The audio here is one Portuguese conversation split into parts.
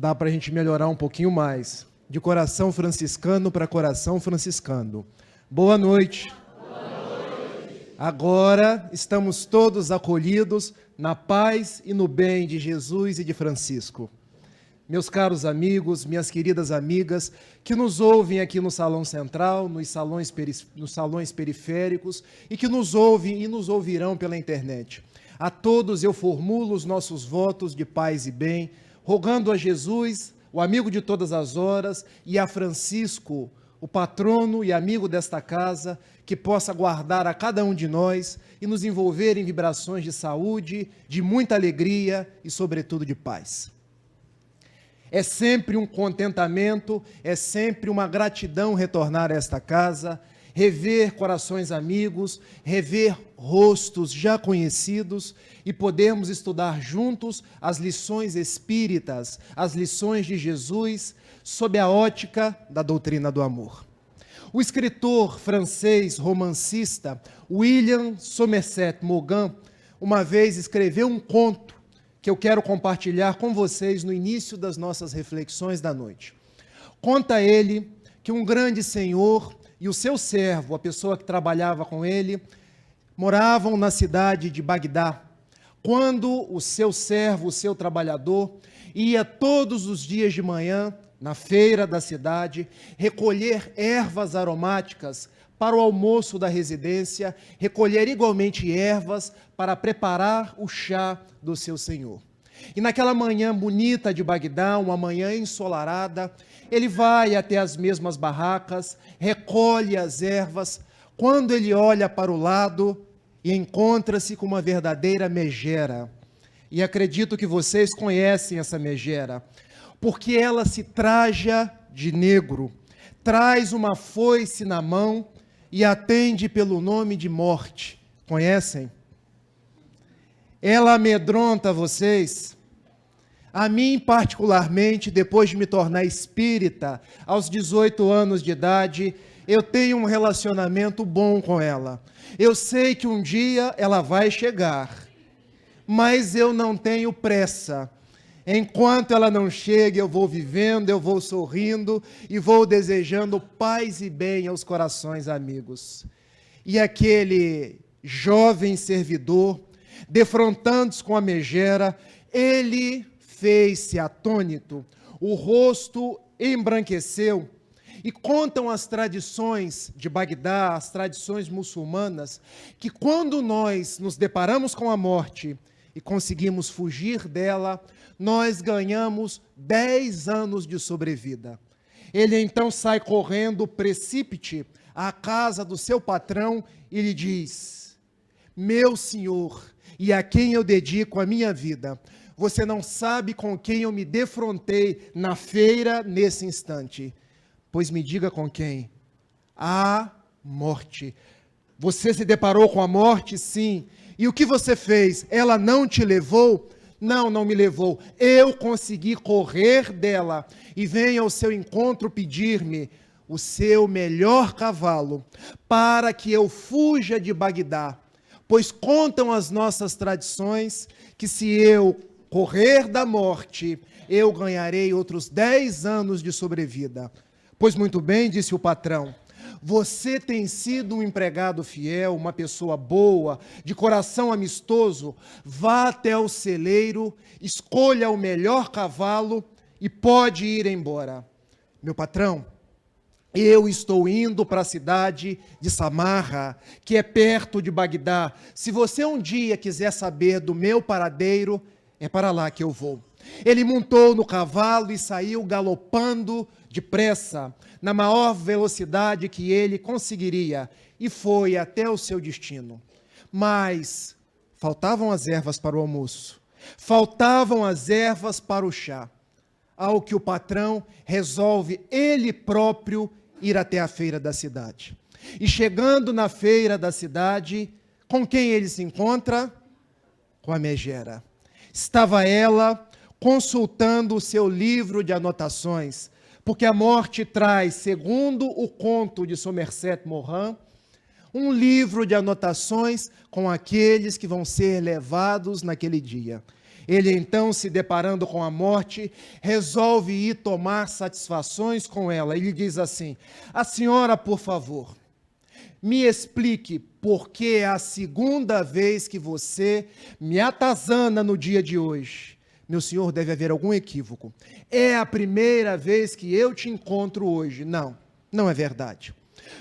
dá para a gente melhorar um pouquinho mais. De coração franciscano para coração franciscano. Boa noite. Agora estamos todos acolhidos na paz e no bem de Jesus e de Francisco. Meus caros amigos, minhas queridas amigas, que nos ouvem aqui no Salão Central, nos salões periféricos e que nos ouvem e nos ouvirão pela internet. A todos eu formulo os nossos votos de paz e bem, rogando a Jesus, o amigo de todas as horas, e a Francisco, o patrono e amigo desta casa, que possa guardar a cada um de nós e nos envolver em vibrações de saúde, de muita alegria e, sobretudo, de paz. É sempre um contentamento, é sempre uma gratidão retornar a esta casa, rever corações amigos, rever rostos já conhecidos e podermos estudar juntos as lições espíritas, as lições de Jesus, sob a ótica da doutrina do amor. O escritor francês romancista William Somerset Maugham uma vez escreveu um conto que eu quero compartilhar com vocês no início das nossas reflexões da noite. Conta ele que um grande senhor e o seu servo, a pessoa que trabalhava com ele, moravam na cidade de Bagdá, quando o seu servo, o seu trabalhador, ia todos os dias de manhã na feira da cidade recolher ervas aromáticas para o almoço da residência, recolher igualmente ervas para preparar o chá do seu senhor. E naquela manhã bonita de Bagdá, uma manhã ensolarada, ele vai até as mesmas barracas, recolhe as ervas. Quando ele olha para o lado e encontra-se com uma verdadeira megera, e acredito que vocês conhecem essa megera, porque ela se traja de negro, traz uma foice na mão e atende pelo nome de morte. Conhecem? Ela amedronta vocês. A mim, particularmente, depois de me tornar espírita, aos 18 anos de idade, eu tenho um relacionamento bom com ela. Eu sei que um dia ela vai chegar, mas eu não tenho pressa. Enquanto ela não chega, eu vou vivendo, eu vou sorrindo e vou desejando paz e bem aos corações amigos. E aquele jovem servidor, defrontando-se com a megera, ele fez-se atônito, o rosto embranqueceu, e contam as tradições de Bagdá, as tradições muçulmanas, que quando nós nos deparamos com a morte e conseguimos fugir dela, nós ganhamos 10 anos de sobrevida. Ele então sai correndo, precipite, à casa do seu patrão e lhe diz: meu senhor, e a quem eu dedico a minha vida, você não sabe com quem eu me defrontei na feira nesse instante. Pois me diga com quem. A morte. Você se deparou com a morte? Sim. E o que você fez? Ela não te levou? Não, não me levou. Eu consegui correr dela e venho ao seu encontro pedir-me o seu melhor cavalo para que eu fuja de Bagdá. Pois contam as nossas tradições que se eu correr da morte, eu ganharei outros 10 anos de sobrevida. Pois muito bem, disse o patrão, você tem sido um empregado fiel, uma pessoa boa, de coração amistoso, vá até o celeiro, escolha o melhor cavalo e pode ir embora. Meu patrão, eu estou indo para a cidade de Samarra, que é perto de Bagdá. Se você um dia quiser saber do meu paradeiro, é para lá que eu vou. Ele montou no cavalo e saiu galopando depressa, na maior velocidade que ele conseguiria, e foi até o seu destino. Mas faltavam as ervas para o almoço, faltavam as ervas para o chá, ao que o patrão resolve ele próprio ir até a feira da cidade. E chegando na feira da cidade, com quem ele se encontra? Com a megera. Estava ela consultando o seu livro de anotações, porque a morte traz, segundo o conto de Somerset Maugham, um livro de anotações com aqueles que vão ser levados naquele dia. Ele então, se deparando com a morte, resolve ir tomar satisfações com ela. Ele diz assim: a senhora, por favor, me explique por que é a segunda vez que você me atazana no dia de hoje. Meu senhor, deve haver algum equívoco. É a primeira vez que eu te encontro hoje. Não, não é verdade.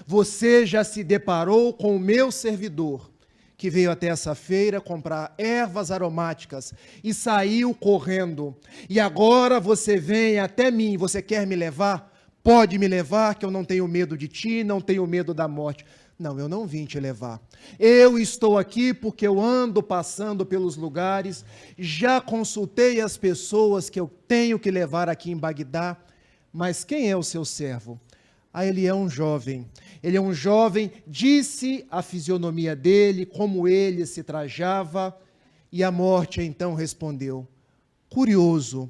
Você já se deparou com o meu servidor, que veio até essa feira comprar ervas aromáticas e saiu correndo. E agora você vem até mim, você quer me levar? Pode me levar, que eu não tenho medo de ti, não tenho medo da morte. Não, eu não vim te levar. Eu estou aqui porque eu ando passando pelos lugares, já consultei as pessoas que eu tenho que levar aqui em Bagdá, mas quem é o seu servo? Ah, ele é um jovem. Ele é um jovem, disse a fisionomia dele, como ele se trajava, e a morte então respondeu: curioso.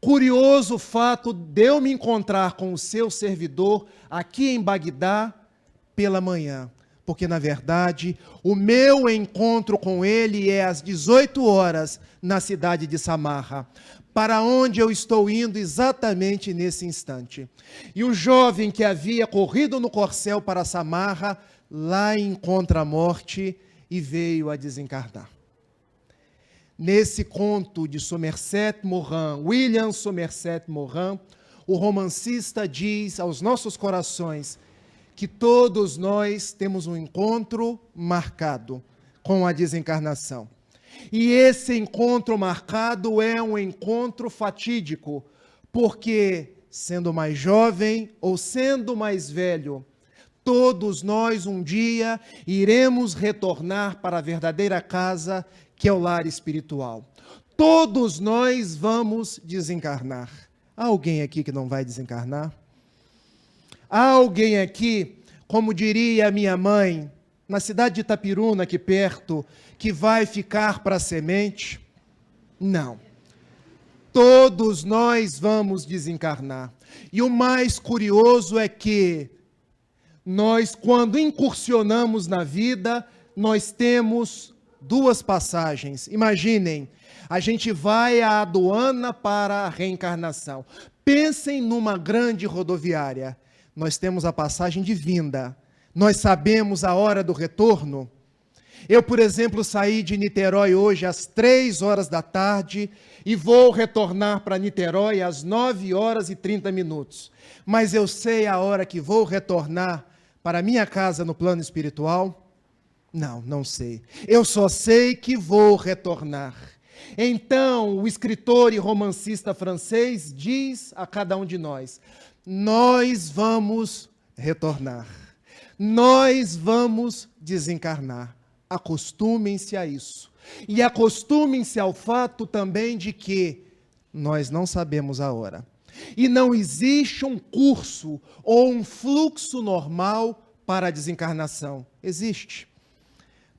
Curioso o fato de eu me encontrar com o seu servidor aqui em Bagdá pela manhã, porque na verdade o meu encontro com ele é às 18 horas na cidade de Samarra, para onde eu estou indo exatamente nesse instante. E o jovem que havia corrido no corcel para Samarra, lá encontra a morte e veio a desencarnar. Nesse conto de Somerset Maugham, William Somerset Maugham, o romancista diz aos nossos corações que todos nós temos um encontro marcado com a desencarnação. E esse encontro marcado é um encontro fatídico, porque, sendo mais jovem ou sendo mais velho, todos nós um dia iremos retornar para a verdadeira casa, que é o lar espiritual. Todos nós vamos desencarnar. Há alguém aqui que não vai desencarnar? Há alguém aqui, como diria a minha mãe, na cidade de Itapiruna, aqui perto, que vai ficar para a semente? Não. Todos nós vamos desencarnar. E o mais curioso é que nós, quando incursionamos na vida, nós temos duas passagens. Imaginem, a gente vai à aduana para a reencarnação. Pensem numa grande rodoviária. Nós temos a passagem de vinda. Nós sabemos a hora do retorno. Eu, por exemplo, saí de Niterói hoje às 3 horas da tarde e vou retornar para Niterói às 9 horas e 30 minutos. Mas eu sei a hora que vou retornar para a minha casa no plano espiritual? Não, não sei. Eu só sei que vou retornar. Então, o escritor e romancista francês diz a cada um de nós: nós vamos retornar. Nós vamos desencarnar. Acostumem-se a isso. E acostumem-se ao fato também de que nós não sabemos a hora. E não existe um curso ou um fluxo normal para a desencarnação. Existe.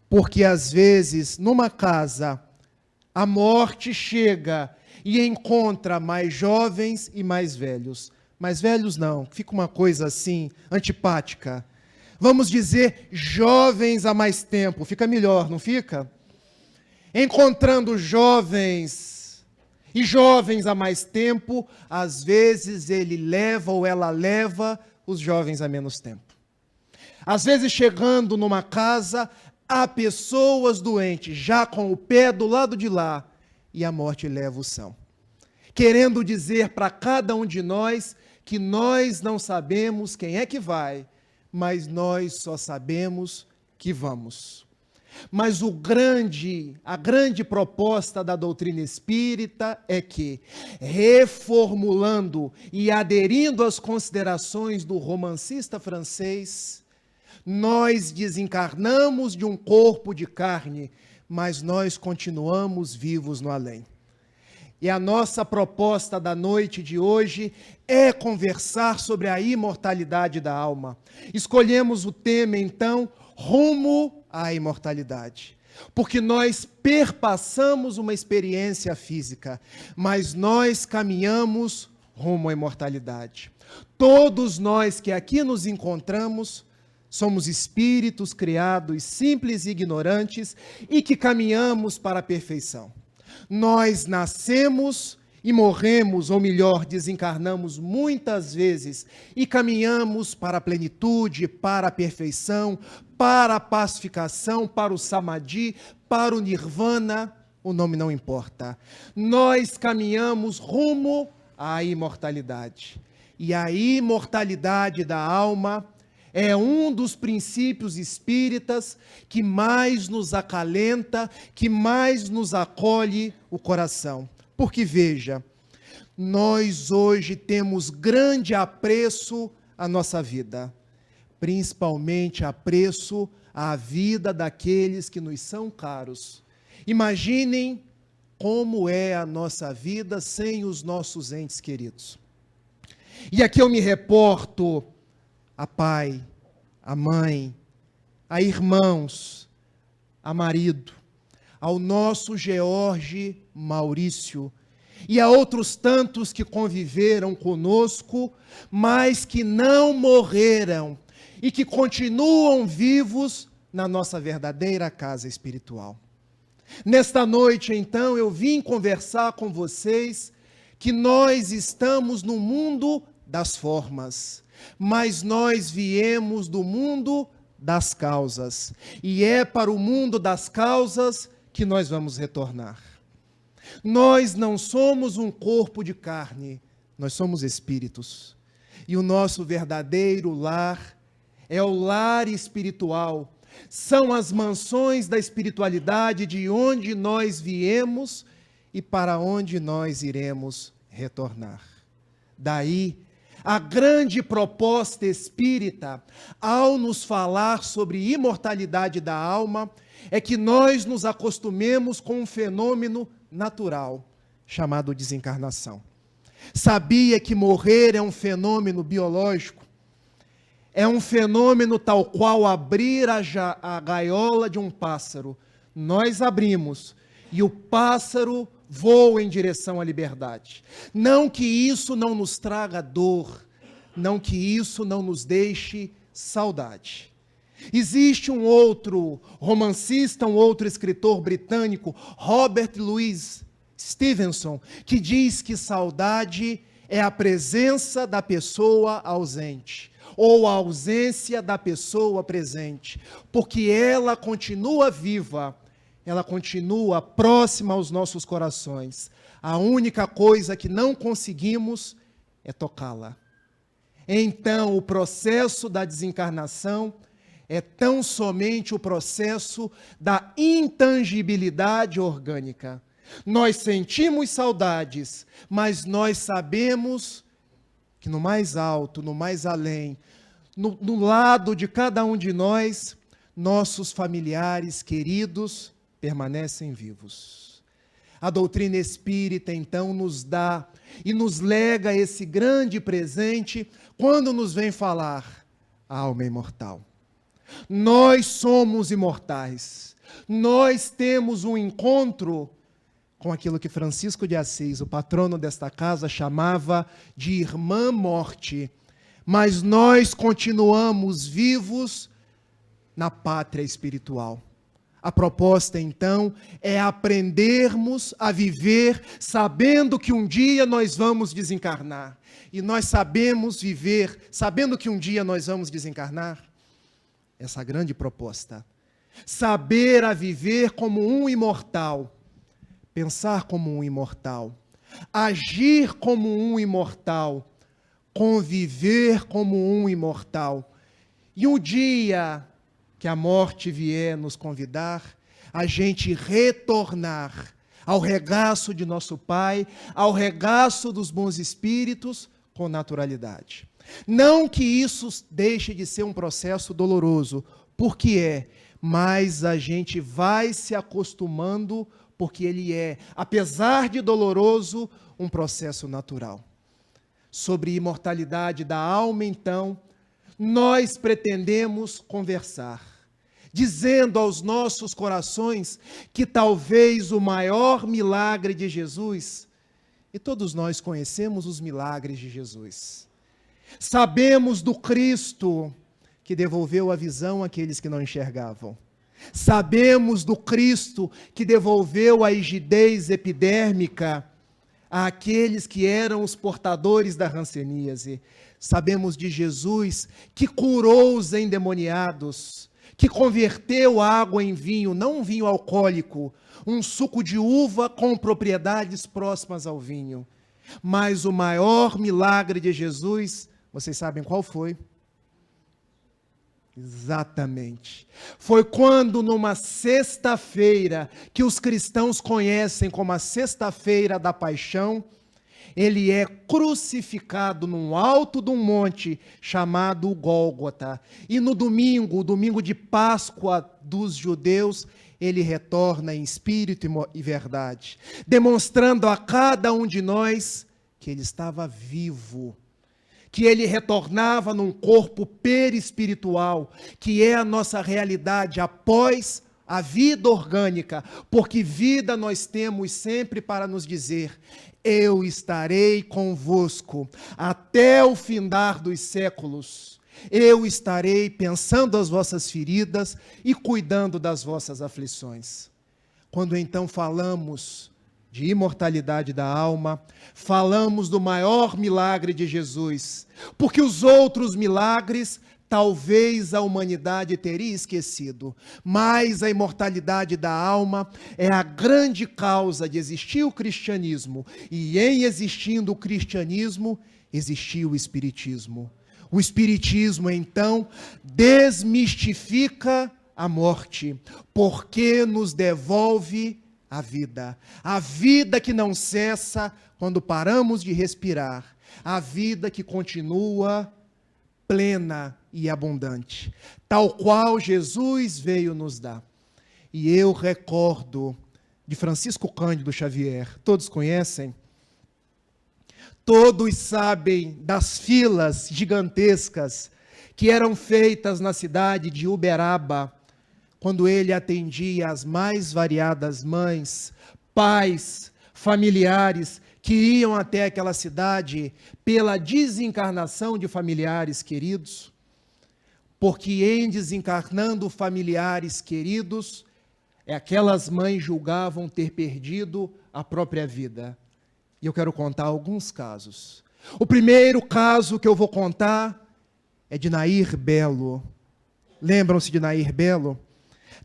Porque às vezes, numa casa, a morte chega e encontra mais jovens e mais velhos. Mais velhos não, fica uma coisa assim, antipática. Vamos dizer, jovens há mais tempo, fica melhor, não fica? Encontrando jovens e jovens há mais tempo, às vezes ele leva ou ela leva os jovens há menos tempo. Às vezes chegando numa casa, há pessoas doentes, já com o pé do lado de lá, e a morte leva o são. Querendo dizer para cada um de nós que nós não sabemos quem é que vai, mas nós só sabemos que vamos. Mas a grande proposta da doutrina espírita é que, reformulando e aderindo às considerações do romancista francês, nós desencarnamos de um corpo de carne, mas nós continuamos vivos no além. E a nossa proposta da noite de hoje é conversar sobre a imortalidade da alma. Escolhemos o tema, então, rumo à imortalidade. Porque nós perpassamos uma experiência física, mas nós caminhamos rumo à imortalidade. Todos nós que aqui nos encontramos somos espíritos criados simples e ignorantes e que caminhamos para a perfeição. Nós nascemos e morremos, ou melhor, desencarnamos muitas vezes e caminhamos para a plenitude, para a perfeição, para a pacificação, para o samadhi, para o nirvana, o nome não importa. Nós caminhamos rumo à imortalidade. E a imortalidade da alma é um dos princípios espíritas que mais nos acalenta, que mais nos acolhe o coração. Porque veja, nós hoje temos grande apreço à nossa vida, principalmente apreço à vida daqueles que nos são caros. Imaginem como é a nossa vida sem os nossos entes queridos. E aqui eu me reporto a pai, a mãe, a irmãos, a marido, ao nosso George Maurício e a outros tantos que conviveram conosco, mas que não morreram e que continuam vivos na nossa verdadeira casa espiritual. Nesta noite, então, eu vim conversar com vocês que nós estamos no mundo das formas, mas nós viemos do mundo das causas, e é para o mundo das causas que nós vamos retornar. Nós não somos um corpo de carne, nós somos espíritos, e o nosso verdadeiro lar é o lar espiritual, são as mansões da espiritualidade de onde nós viemos e para onde nós iremos retornar. Daí, a grande proposta espírita, ao nos falar sobre imortalidade da alma, é que nós nos acostumemos com um fenômeno natural, chamado desencarnação. Sabia que morrer é um fenômeno biológico? É um fenômeno tal qual abrir a gaiola de um pássaro. Nós abrimos e o pássaro voa em direção à liberdade. Não que isso não nos traga dor, não que isso não nos deixe saudade. Existe um outro romancista, um outro escritor britânico, Robert Louis Stevenson, que diz que saudade é a presença da pessoa ausente, ou a ausência da pessoa presente, porque ela continua viva, ela continua próxima aos nossos corações. A única coisa que não conseguimos é tocá-la. Então, o processo da desencarnação é tão somente o processo da intangibilidade orgânica. Nós sentimos saudades, mas nós sabemos que no mais alto, no mais além, no lado de cada um de nós, nossos familiares queridos permanecem vivos. A doutrina espírita, então, nos dá e nos lega esse grande presente quando nos vem falar a alma imortal. Nós somos imortais. Nós temos um encontro com aquilo que Francisco de Assis, o patrono desta casa, chamava de irmã morte. Mas nós continuamos vivos na pátria espiritual. A proposta, então, é aprendermos a viver sabendo que um dia nós vamos desencarnar. E nós sabemos viver sabendo que um dia nós vamos desencarnar. Essa é a grande proposta. Saber a viver como um imortal. Pensar como um imortal. Agir como um imortal. Conviver como um imortal. E um dia que a morte vier nos convidar, a gente retornar ao regaço de nosso Pai, ao regaço dos bons espíritos, com naturalidade. Não que isso deixe de ser um processo doloroso, porque é, mas a gente vai se acostumando, porque ele é, apesar de doloroso, um processo natural. Sobre imortalidade da alma, então, nós pretendemos conversar, dizendo aos nossos corações que talvez o maior milagre de Jesus, e todos nós conhecemos os milagres de Jesus, sabemos do Cristo que devolveu a visão àqueles que não enxergavam, Sabemos do Cristo que devolveu a rigidez epidérmica àqueles que eram os portadores da hanseníase. Sabemos de Jesus que curou os endemoniados, que converteu água em vinho, não um vinho alcoólico, um suco de uva com propriedades próximas ao vinho. Mas o maior milagre de Jesus, vocês sabem qual foi? Exatamente. Foi quando numa sexta-feira, que os cristãos conhecem como a sexta-feira da paixão, ele é crucificado num alto de um monte chamado Gólgota. E no domingo, o domingo de Páscoa dos judeus, ele retorna em espírito e verdade, demonstrando a cada um de nós que ele estava vivo, que ele retornava num corpo perispiritual, que é a nossa realidade após a vida orgânica, porque vida nós temos sempre para nos dizer: eu estarei convosco até o findar dos séculos. Eu estarei pensando as vossas feridas e cuidando das vossas aflições. Quando então falamos de imortalidade da alma, falamos do maior milagre de Jesus, porque os outros milagres talvez a humanidade teria esquecido, mas a imortalidade da alma é a grande causa de existir o cristianismo, e em existindo o cristianismo, existiu o espiritismo. O espiritismo, então, desmistifica a morte, porque nos devolve a vida que não cessa quando paramos de respirar, a vida que continua plena e abundante, tal qual Jesus veio nos dar. E eu recordo de Francisco Cândido Xavier, todos conhecem? Todos sabem das filas gigantescas que eram feitas na cidade de Uberaba, quando ele atendia as mais variadas mães, pais, familiares que iam até aquela cidade pela desencarnação de familiares queridos, porque em desencarnando familiares queridos, aquelas mães julgavam ter perdido a própria vida. E eu quero contar alguns casos. O primeiro caso que eu vou contar é de Nair Belo. Lembram-se de Nair Belo?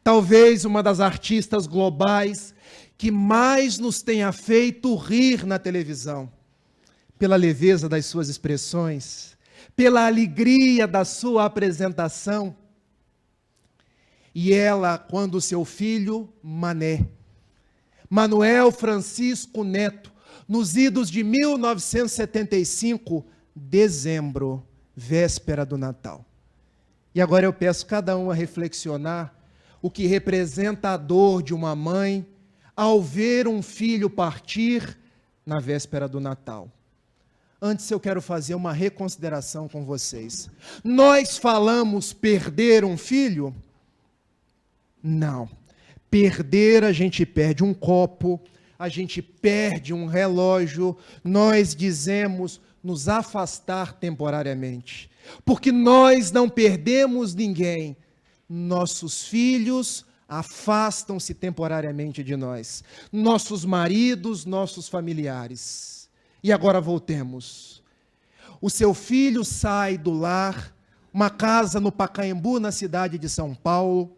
Talvez uma das artistas globais que mais nos tenha feito rir na televisão, pela leveza das suas expressões, pela alegria da sua apresentação. E ela, quando seu filho, Manuel Francisco Neto, nos idos de 1975, dezembro, véspera do Natal. E agora eu peço cada um a reflexionar o que representa a dor de uma mãe ao ver um filho partir na véspera do Natal. Antes eu quero fazer uma reconsideração com vocês. Nós falamos perder um filho? Não. Perder, a gente perde um copo, a gente perde um relógio, nós dizemos nos afastar temporariamente. Porque nós não perdemos ninguém. Nossos filhos afastam-se temporariamente de nós. Nossos maridos, nossos familiares. E agora voltemos. O seu filho sai do lar, uma casa no Pacaembu, na cidade de São Paulo.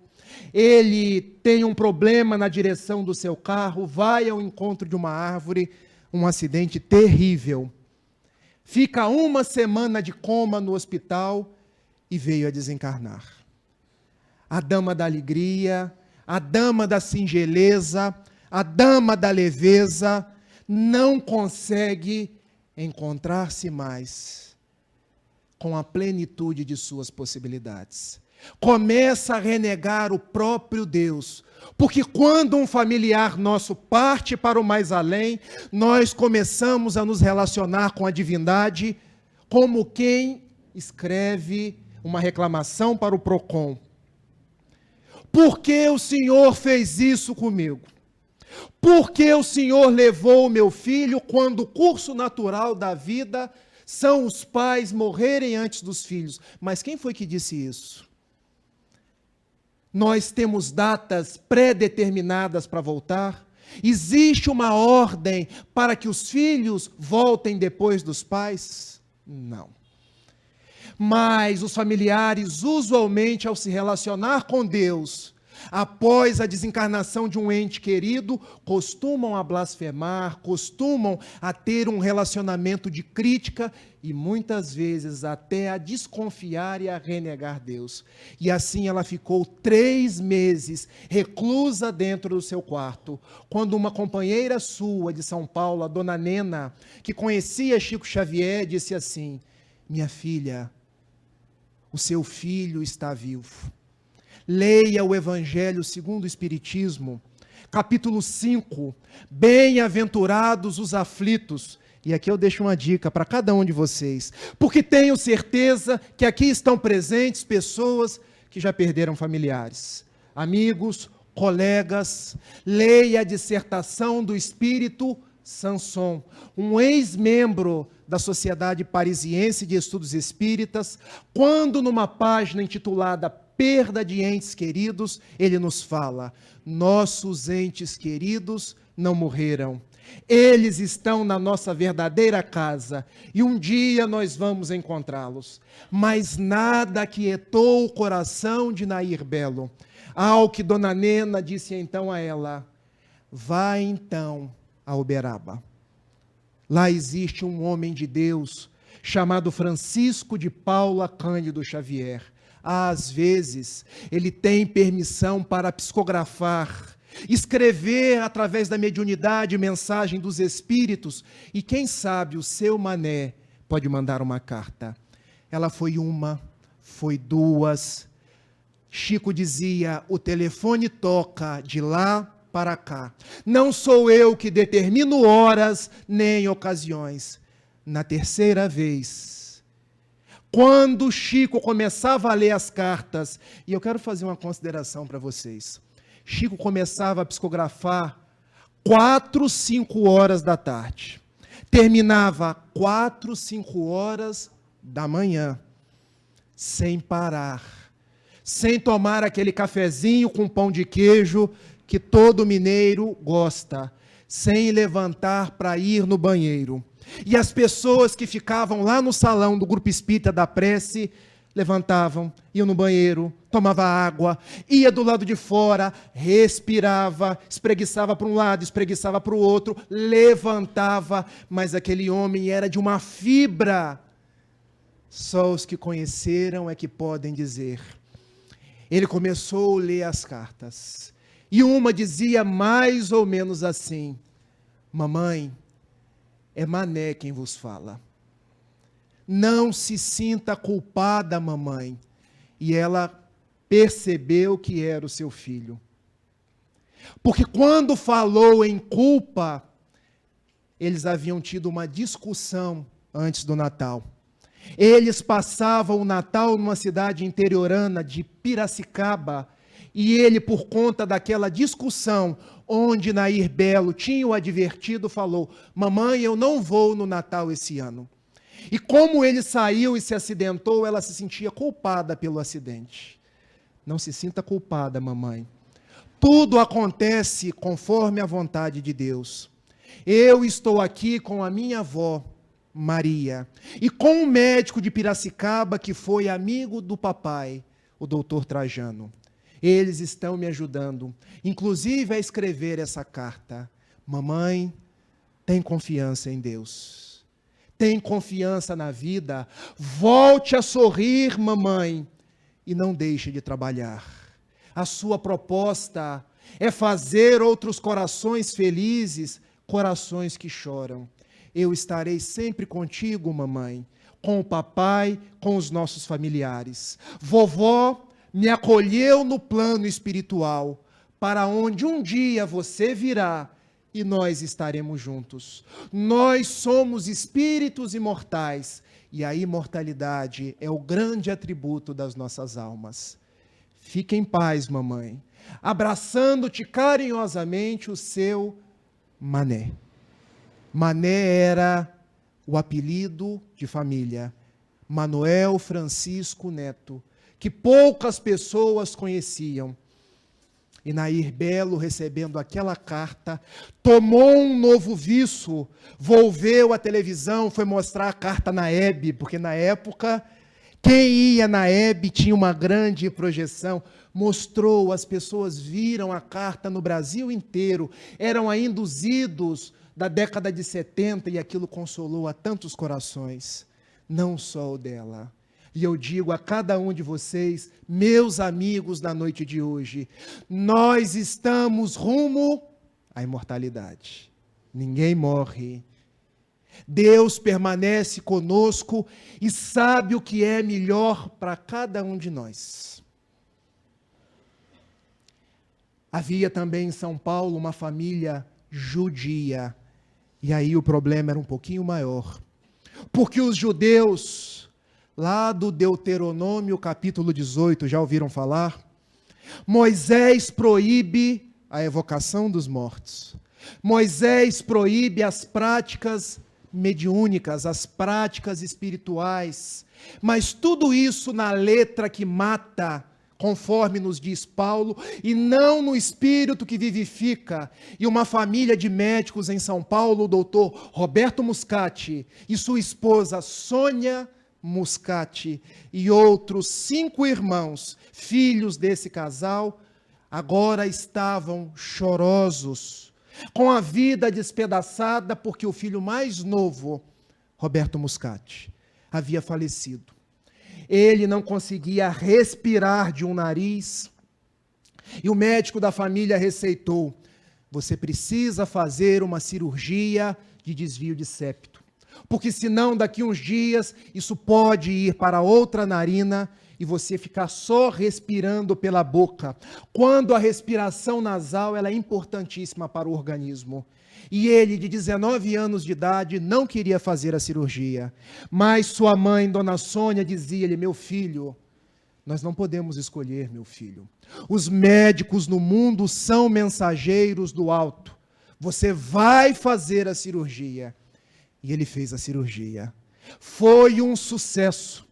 Ele tem um problema na direção do seu carro, vai ao encontro de uma árvore, um acidente terrível. Fica uma semana de coma no hospital e veio a desencarnar. A dama da alegria, a dama da singeleza, a dama da leveza, não consegue encontrar-se mais com a plenitude de suas possibilidades. Começa a renegar o próprio Deus, porque quando um familiar nosso parte para o mais além, nós começamos a nos relacionar com a divindade como quem escreve uma reclamação para o PROCON. Por que o Senhor fez isso comigo? Por que o Senhor levou o meu filho quando o curso natural da vida são os pais morrerem antes dos filhos? Mas quem foi que disse isso? Nós temos datas pré-determinadas para voltar? Existe uma ordem para que os filhos voltem depois dos pais? Não. Mas os familiares, usualmente, ao se relacionar com Deus, após a desencarnação de um ente querido, costumam a blasfemar, costumam a ter um relacionamento de crítica e muitas vezes até a desconfiar e a renegar Deus. E assim ela ficou 3 meses reclusa dentro do seu quarto, quando uma companheira sua de São Paulo, a dona Nena, que conhecia Chico Xavier, disse assim: minha filha, o seu filho está vivo. Leia o Evangelho segundo o Espiritismo, capítulo 5, bem-aventurados os aflitos. E aqui eu deixo uma dica para cada um de vocês, porque tenho certeza que aqui estão presentes pessoas que já perderam familiares, amigos, colegas. Leia a dissertação do espírito Sanson, um ex-membro da Sociedade Parisiense de Estudos Espíritas, quando numa página intitulada Perda de Entes Queridos, ele nos fala: nossos entes queridos não morreram. Eles estão na nossa verdadeira casa e um dia nós vamos encontrá-los. Mas nada aquietou o coração de Nair Belo. Ao que Dona Nena disse então a ela: vá então a Uberaba. Lá existe um homem de Deus chamado Francisco de Paula Cândido Xavier. Às vezes, ele tem permissão para psicografar, escrever através da mediunidade mensagem dos espíritos, e quem sabe o seu Mané pode mandar uma carta. Ela foi uma, foi 2. Chico dizia: o telefone toca de lá para cá. Não sou eu que determino horas nem ocasiões. Na 3ª vez, quando Chico começava a ler as cartas, e eu quero fazer uma consideração para vocês. Chico começava a psicografar 4, 5 horas da tarde. Terminava 4, 5 horas da manhã, sem parar, sem tomar aquele cafezinho com pão de queijo que todo mineiro gosta, sem levantar para ir no banheiro. E as pessoas que ficavam lá no salão do Grupo Espírita da Prece, levantavam, iam no banheiro, tomava água, ia do lado de fora, respirava, espreguiçava para um lado, espreguiçava para o outro, levantava, mas aquele homem era de uma fibra. Só os que conheceram é que podem dizer. Ele começou a ler as cartas, e uma dizia mais ou menos assim: mamãe, é Mané quem vos fala. Não se sinta culpada, mamãe. E ela percebeu que era o seu filho. Porque quando falou em culpa, eles haviam tido uma discussão antes do Natal. Eles passavam o Natal numa cidade interiorana de Piracicaba, e ele, por conta daquela discussão, onde Nair Belo tinha o advertido, falou: mamãe, eu não vou no Natal esse ano. E como ele saiu e se acidentou, ela se sentia culpada pelo acidente. Não se sinta culpada, mamãe. Tudo acontece conforme a vontade de Deus. Eu estou aqui com a minha avó, Maria, e com um médico de Piracicaba que foi amigo do papai, o doutor Trajano. Eles estão me ajudando, inclusive a escrever essa carta. Mamãe, tem confiança em Deus. Tem confiança na vida. Volte a sorrir, mamãe, e não deixe de trabalhar. A sua proposta é fazer outros corações felizes, corações que choram. Eu estarei sempre contigo, mamãe, com o papai, com os nossos familiares. Vovó me acolheu no plano espiritual, para onde um dia você virá e nós estaremos juntos. Nós somos espíritos imortais e a imortalidade é o grande atributo das nossas almas. Fique em paz, mamãe, abraçando-te carinhosamente o seu Mané. Mané era o apelido de família. Manuel Francisco Neto, que poucas pessoas conheciam. E Nair Belo, recebendo aquela carta, tomou um novo viço, volveu à televisão, foi mostrar a carta na Hebe, porque na época, quem ia na Hebe tinha uma grande projeção, mostrou, as pessoas viram a carta no Brasil inteiro, eram ainda os idos da década de 70, e aquilo consolou a tantos corações, não só o dela. E eu digo a cada um de vocês, meus amigos da noite de hoje, nós estamos rumo à imortalidade. Ninguém morre. Deus permanece conosco e sabe o que é melhor para cada um de nós. Havia também em São Paulo uma família judia. E aí o problema era um pouquinho maior. Porque os judeus, lá do Deuteronômio capítulo 18, já ouviram falar? Moisés proíbe a evocação dos mortos. Moisés proíbe as práticas mediúnicas, as práticas espirituais. Mas tudo isso na letra que mata, conforme nos diz Paulo, e não no espírito que vivifica. E uma família de médicos em São Paulo, o doutor Roberto Muscati e sua esposa Sônia Muscati e outros 5 irmãos, filhos desse casal, agora estavam chorosos, com a vida despedaçada, porque o filho mais novo, Roberto Muscati, havia falecido. Ele não conseguia respirar de um nariz, e o médico da família receitou: você precisa fazer uma cirurgia de desvio de septo, porque senão daqui uns dias isso pode ir para outra narina e você ficar só respirando pela boca, quando a respiração nasal ela é importantíssima para o organismo. E ele, de 19 anos de idade, não queria fazer a cirurgia. Mas sua mãe, Dona Sônia, dizia-lhe: meu filho, nós não podemos escolher, meu filho. Os médicos no mundo são mensageiros do alto. Você vai fazer a cirurgia. E ele fez a cirurgia. Foi um sucesso.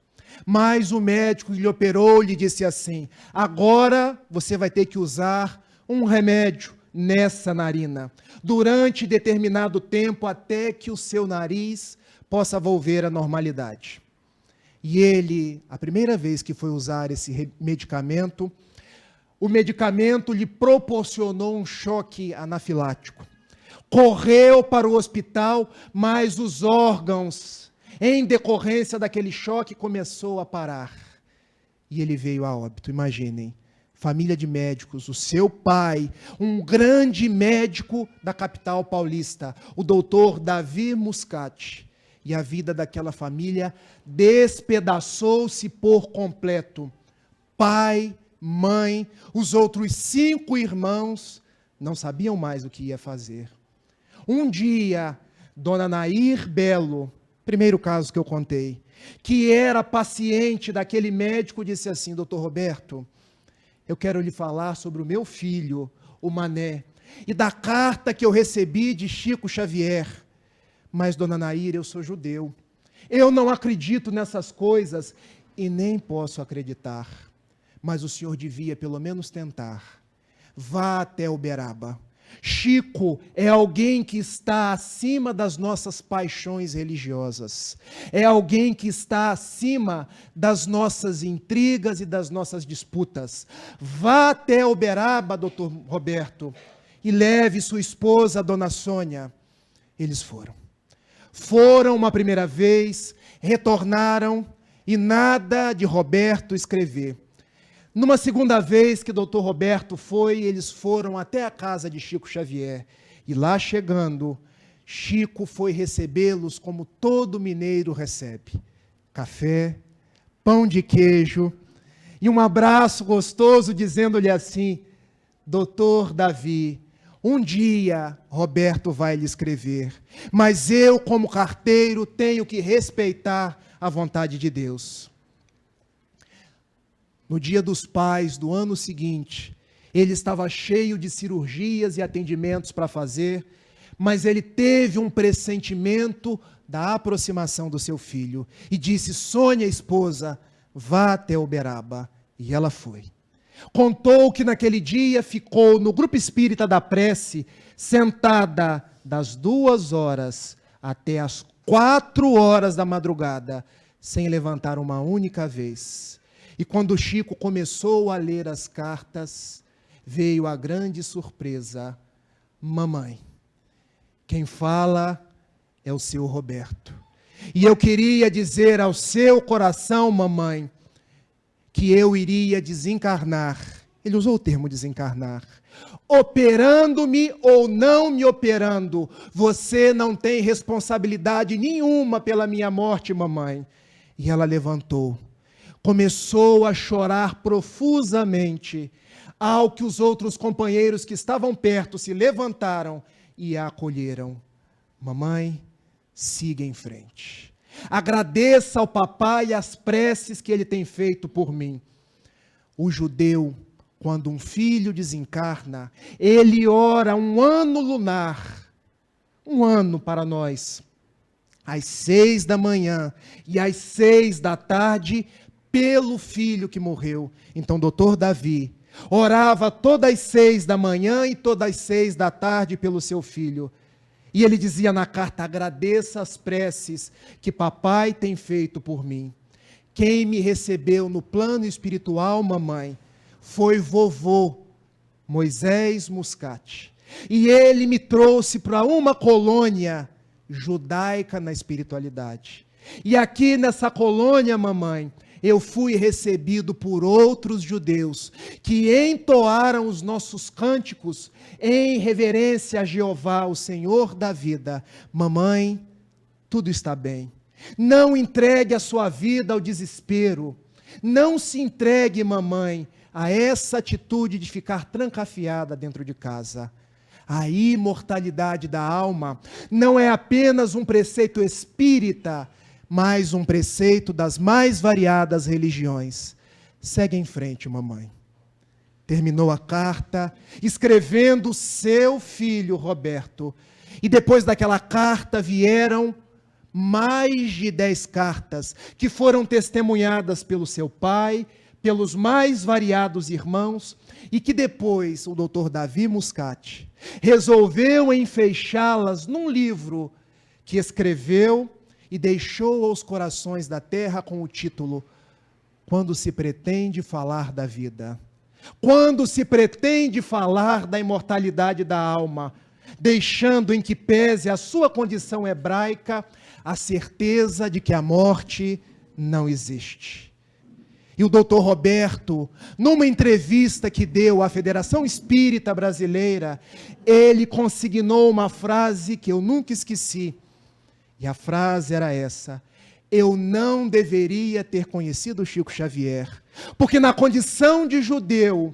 Mas o médico que lhe operou lhe disse assim: agora você vai ter que usar um remédio nessa narina, durante determinado tempo, até que o seu nariz possa volver à normalidade. E ele, a primeira vez que foi usar esse medicamento, o medicamento lhe proporcionou um choque anafilático. Correu para o hospital, mas os órgãos, em decorrência daquele choque, começou a parar. E ele veio a óbito, imaginem. Família de médicos, o seu pai, um grande médico da capital paulista, o doutor Davi Muscati. E a vida daquela família despedaçou-se por completo. Pai, mãe, os outros 5 irmãos não sabiam mais o que ia fazer. Um dia, Dona Nair Belo, primeiro caso que eu contei, que era paciente daquele médico, disse assim: doutor Roberto, eu quero lhe falar sobre o meu filho, o Mané, e da carta que eu recebi de Chico Xavier. Mas, Dona Nair, eu sou judeu. Eu não acredito nessas coisas e nem posso acreditar. Mas o senhor devia pelo menos tentar. Vá até Uberaba. Chico é alguém que está acima das nossas paixões religiosas. É alguém que está acima das nossas intrigas e das nossas disputas. Vá até Uberaba, doutor Roberto, e leve sua esposa, Dona Sônia. Eles foram. Foram uma primeira vez, retornaram e nada de Roberto escrever. Numa segunda vez que o doutor Roberto foi, eles foram até a casa de Chico Xavier. E lá chegando, Chico foi recebê-los como todo mineiro recebe. Café, pão de queijo e um abraço gostoso dizendo-lhe assim: doutor Davi, um dia Roberto vai lhe escrever, mas eu, como carteiro, tenho que respeitar a vontade de Deus. No Dia dos Pais do ano seguinte, ele estava cheio de cirurgias e atendimentos para fazer, mas ele teve um pressentimento da aproximação do seu filho e disse: Sônia, esposa, vá até Uberaba. E ela foi. Contou que naquele dia ficou no grupo espírita da prece, sentada das 2 horas até as 4 horas da madrugada, sem levantar uma única vez. E quando Chico começou a ler as cartas, veio a grande surpresa: mamãe, quem fala é o seu Roberto. E eu queria dizer ao seu coração, mamãe, que eu iria desencarnar. Ele usou o termo desencarnar. Operando-me ou não me operando, você não tem responsabilidade nenhuma pela minha morte, mamãe. E ela levantou, começou a chorar profusamente, ao que os outros companheiros que estavam perto se levantaram e a acolheram. Mamãe, siga em frente. Agradeça ao papai as preces que ele tem feito por mim. O judeu, quando um filho desencarna, ele ora 1 ano lunar, 1 ano para nós, às 6 da manhã e às 6 da tarde, pelo filho que morreu. Então, doutor Davi orava todas as 6 da manhã e todas as 6 da tarde pelo seu filho. E ele dizia na carta: agradeça as preces que papai tem feito por mim. Quem me recebeu no plano espiritual, mamãe, foi vovô Moisés Muscati. E ele me trouxe para uma colônia judaica na espiritualidade. E aqui nessa colônia, mamãe, eu fui recebido por outros judeus que entoaram os nossos cânticos em reverência a Jeová, o Senhor da vida. Mamãe, tudo está bem. Não entregue a sua vida ao desespero. Não se entregue, mamãe, a essa atitude de ficar trancafiada dentro de casa. A imortalidade da alma não é apenas um preceito espírita, mas um preceito das mais variadas religiões. Segue em frente, mamãe. Terminou a carta, escrevendo seu filho Roberto. E depois daquela carta vieram mais de 10 cartas, que foram testemunhadas pelo seu pai, pelos mais variados irmãos, e que depois o doutor Davi Muscati resolveu enfeixá-las num livro que escreveu e deixou aos corações da terra com o título: Quando se pretende falar da vida, quando se pretende falar da imortalidade da alma, deixando em que pese a sua condição hebraica a certeza de que a morte não existe. E o doutor Roberto, numa entrevista que deu à Federação Espírita Brasileira, ele consignou uma frase que eu nunca esqueci. E a frase era essa: eu não deveria ter conhecido Chico Xavier, porque na condição de judeu,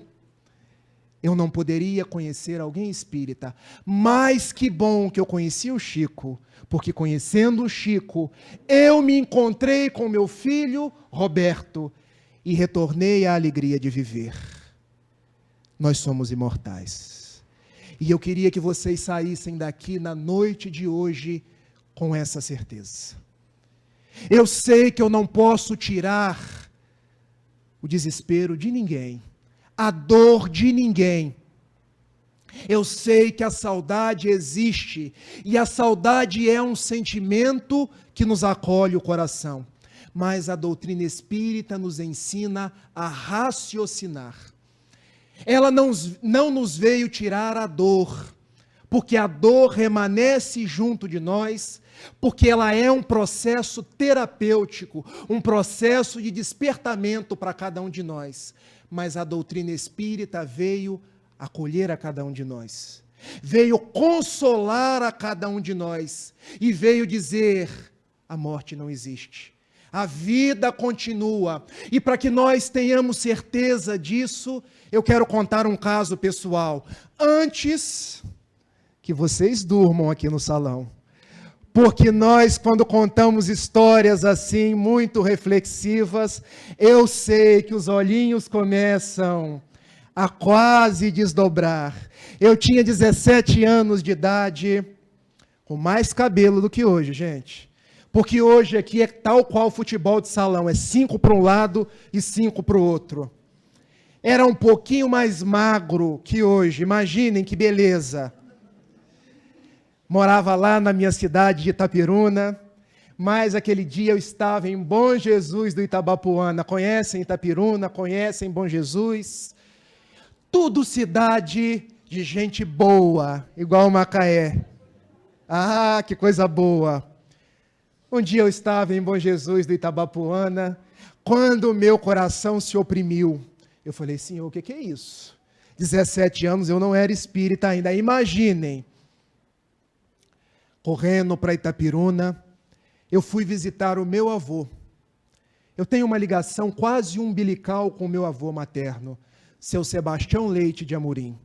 eu não poderia conhecer alguém espírita. Mas que bom que eu conheci o Chico, porque conhecendo o Chico, eu me encontrei com meu filho Roberto e retornei à alegria de viver. Nós somos imortais. E eu queria que vocês saíssem daqui na noite de hoje com essa certeza. Eu sei que eu não posso tirar o desespero de ninguém, a dor de ninguém. Eu sei que a saudade existe, e a saudade é um sentimento que nos acolhe o coração. Mas a doutrina espírita nos ensina a raciocinar. Ela não nos veio tirar a dor, porque a dor permanece junto de nós, porque ela é um processo terapêutico, um processo de despertamento para cada um de nós. Mas a doutrina espírita veio acolher a cada um de nós, veio consolar a cada um de nós, e veio dizer: a morte não existe, a vida continua. E para que nós tenhamos certeza disso, eu quero contar um caso pessoal, antes que vocês durmam aqui no salão. Porque nós, quando contamos histórias assim, muito reflexivas, eu sei que os olhinhos começam a quase desdobrar. Eu tinha 17 anos de idade, com mais cabelo do que hoje, gente. Porque hoje aqui é tal qual futebol de salão, é 5 para um lado e 5 para o outro. Era um pouquinho mais magro que hoje, imaginem que beleza. Morava lá na minha cidade de Itapiruna, mas aquele dia eu estava em Bom Jesus do Itabapoana. Conhecem Itapiruna? Conhecem Bom Jesus? Tudo cidade de gente boa, igual Macaé. Ah, que coisa boa! Um dia eu estava em Bom Jesus do Itabapoana, quando o meu coração se oprimiu. Eu falei, Senhor, o que é isso? 17 anos, eu não era espírita ainda. Imaginem, correndo para Itapiruna, eu fui visitar o meu avô. Eu tenho uma ligação quase umbilical com o meu avô materno, seu Sebastião Leite de Amorim,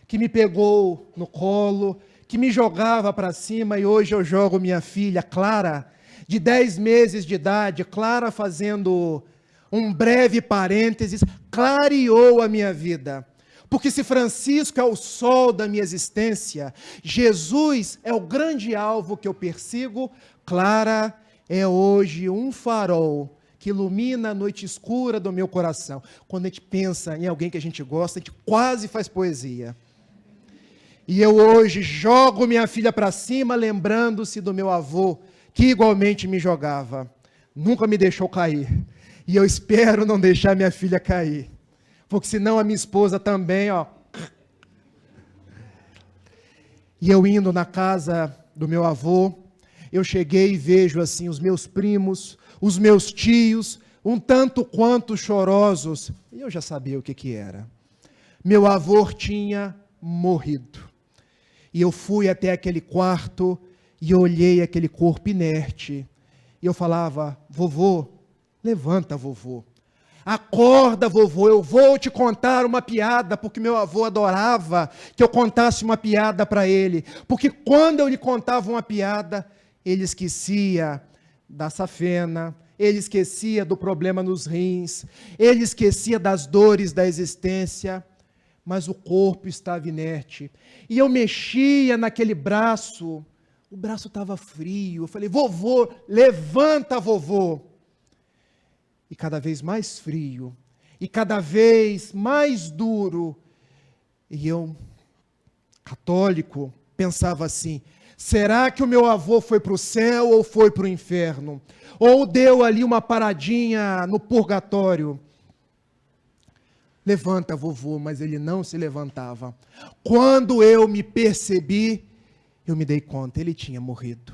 que me pegou no colo, que me jogava para cima, e hoje eu jogo minha filha, Clara, de 10 meses de idade. Clara, fazendo um breve parênteses, clareou a minha vida. Porque se Francisco é o sol da minha existência, Jesus é o grande alvo que eu persigo, Clara é hoje um farol que ilumina a noite escura do meu coração. Quando a gente pensa em alguém que a gente gosta, a gente quase faz poesia. E eu hoje jogo minha filha para cima, lembrando-se do meu avô, que igualmente me jogava. Nunca me deixou cair. E eu espero não deixar minha filha cair. Porque senão a minha esposa também, ó. E eu indo na casa do meu avô, eu cheguei e vejo assim os meus primos, os meus tios, um tanto quanto chorosos. E eu já sabia o que era. Meu avô tinha morrido. E eu fui até aquele quarto e olhei aquele corpo inerte. E eu falava, vovô, levanta, vovô. Acorda, vovô, eu vou te contar uma piada, porque meu avô adorava que eu contasse uma piada para ele. Porque quando eu lhe contava uma piada, ele esquecia da safena, ele esquecia do problema nos rins, ele esquecia das dores da existência, mas o corpo estava inerte. E eu mexia naquele braço, o braço estava frio. Eu falei, vovô, levanta, vovô. E cada vez mais frio, e cada vez mais duro. E eu, católico, pensava assim, será que o meu avô foi para o céu ou foi para o inferno? Ou deu ali uma paradinha no purgatório? Levanta, vovô, mas ele não se levantava. Quando eu me percebi, eu me dei conta, ele tinha morrido.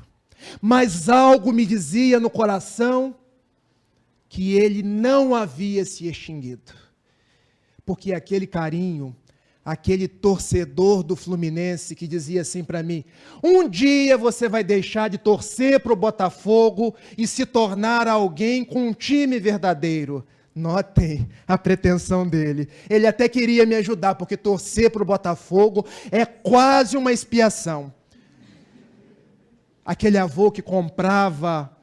Mas algo me dizia no coração que ele não havia se extinguido. Porque aquele carinho, aquele torcedor do Fluminense que dizia assim para mim, um dia você vai deixar de torcer para o Botafogo e se tornar alguém com um time verdadeiro. Notem a pretensão dele. Ele até queria me ajudar, porque torcer para o Botafogo é quase uma expiação. Aquele avô que comprava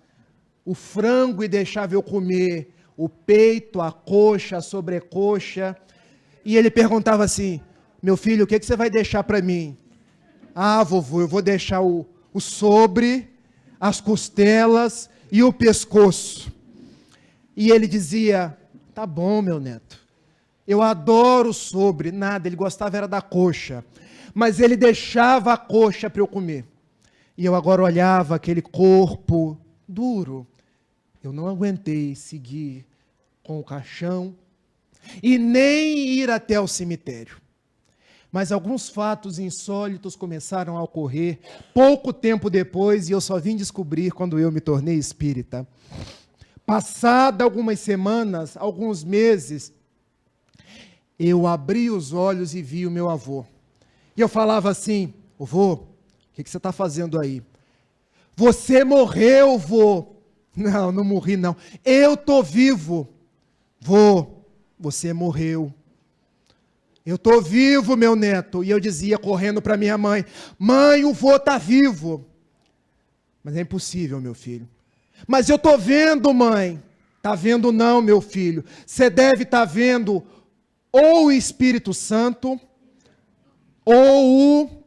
o frango e deixava eu comer o peito, a coxa, a sobrecoxa. E ele perguntava assim, meu filho, o que você vai deixar para mim? Ah, vovô, eu vou deixar o sobre, as costelas e o pescoço. E ele dizia, tá bom, meu neto, eu adoro sobre. Nada, ele gostava era da coxa. Mas ele deixava a coxa para eu comer. E eu agora olhava aquele corpo duro. Eu não aguentei seguir com o caixão e nem ir até o cemitério. Mas alguns fatos insólitos começaram a ocorrer pouco tempo depois, e eu só vim descobrir quando eu me tornei espírita. Passado algumas semanas, alguns meses, eu abri os olhos e vi o meu avô. E eu falava assim, vô, o que você está fazendo aí? Você morreu, vô. Não, não morri não. Eu estou vivo. Vô, você morreu. Eu estou vivo, meu neto. E eu dizia, correndo para minha mãe, mãe, o vô está vivo. Mas é impossível, meu filho. Mas eu estou vendo, mãe. Está vendo não, meu filho. Você deve estar vendo ou o Espírito Santo, ou o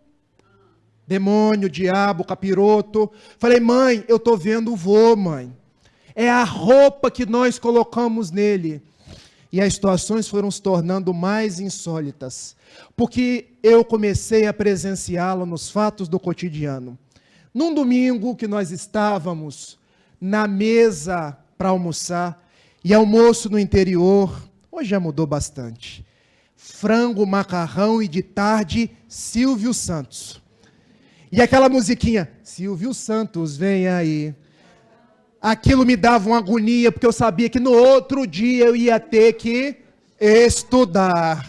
demônio, o diabo, o capiroto. Falei, mãe, eu estou vendo o vô, mãe. É a roupa que nós colocamos nele. E as situações foram se tornando mais insólitas, porque eu comecei a presenciá-la nos fatos do cotidiano. Num domingo que nós estávamos na mesa para almoçar, e almoço no interior, hoje já mudou bastante. Frango, macarrão e de tarde, Silvio Santos. E aquela musiquinha, Silvio Santos, vem aí. Aquilo me dava uma agonia, porque eu sabia que no outro dia eu ia ter que estudar.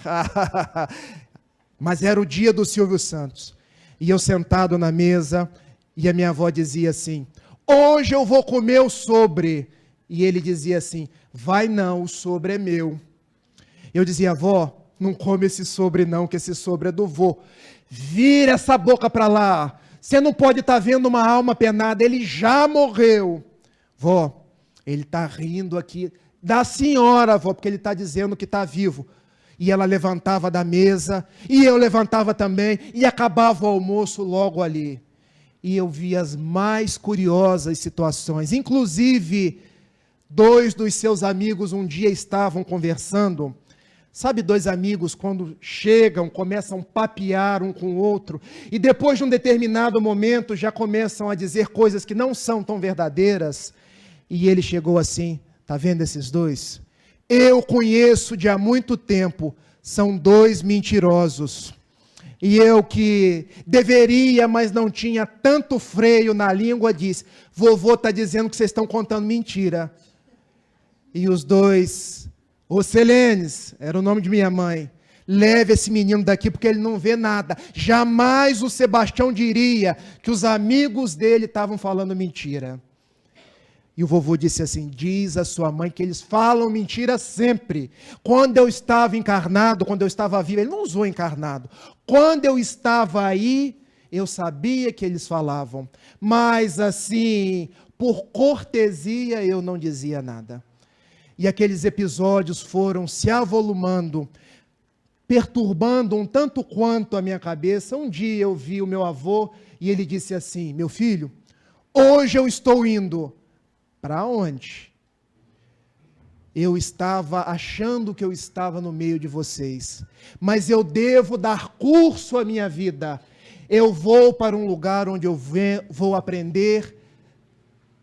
Mas era o dia do Silvio Santos. E eu sentado na mesa, e a minha avó dizia assim, hoje eu vou comer o sobre. E ele dizia assim, vai não, o sobre é meu. Eu dizia, avó, não come esse sobre não, que esse sobre é do vô. Vira essa boca para lá. Você não pode estar vendo uma alma penada, ele já morreu. Vó, ele está rindo aqui da senhora, vó, porque ele está dizendo que está vivo. E ela levantava da mesa, e eu levantava também, e acabava o almoço logo ali. E eu via as mais curiosas situações. Inclusive, 2 dos seus amigos um dia estavam conversando. Sabe, 2 amigos, quando chegam, começam a papear um com o outro, e depois de um determinado momento, já começam a dizer coisas que não são tão verdadeiras. E ele chegou assim, tá vendo esses 2? Eu conheço de há muito tempo, são 2 mentirosos. E eu que deveria, mas não tinha tanto freio na língua, disse, vovô está dizendo que vocês estão contando mentira. E os 2, ô Selenes, era o nome de minha mãe, leve esse menino daqui porque ele não vê nada. Jamais o Sebastião diria que os amigos dele estavam falando mentira. E o vovô disse assim, diz a sua mãe que eles falam mentira sempre. Quando eu estava encarnado, quando eu estava vivo, ele não usou encarnado. Quando eu estava aí, eu sabia que eles falavam. Mas assim, por cortesia, eu não dizia nada. E aqueles episódios foram se avolumando, perturbando um tanto quanto a minha cabeça. Um dia eu vi o meu avô e ele disse assim, meu filho, hoje eu estou indo. Para onde? Eu estava achando que eu estava no meio de vocês, mas eu devo dar curso à minha vida. Eu vou para um lugar onde eu vou aprender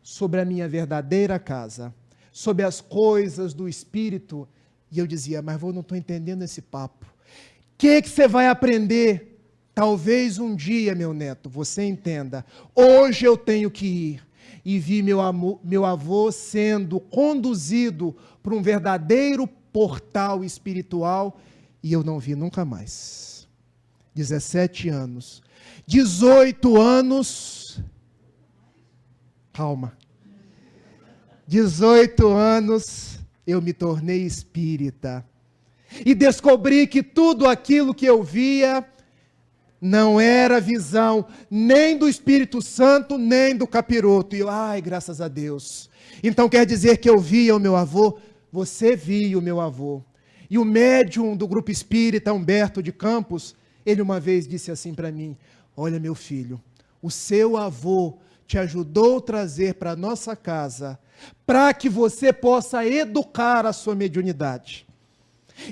sobre a minha verdadeira casa, sobre as coisas do Espírito. E eu dizia, mas eu não estou entendendo esse papo. O que você vai aprender? Talvez um dia, meu neto, você entenda. Hoje eu tenho que ir. E vi meu avô sendo conduzido para um verdadeiro portal espiritual, e eu não vi nunca mais. 17 anos. 18 anos. Calma. 18 anos, eu me tornei espírita. E descobri que tudo aquilo que eu via não era visão nem do Espírito Santo, nem do capiroto. E eu, ai, graças a Deus. Então quer dizer que eu via o meu avô? Você via o meu avô. E o médium do grupo espírita, Humberto de Campos, ele uma vez disse assim para mim, olha meu filho, o seu avô te ajudou a trazer para a nossa casa, para que você possa educar a sua mediunidade.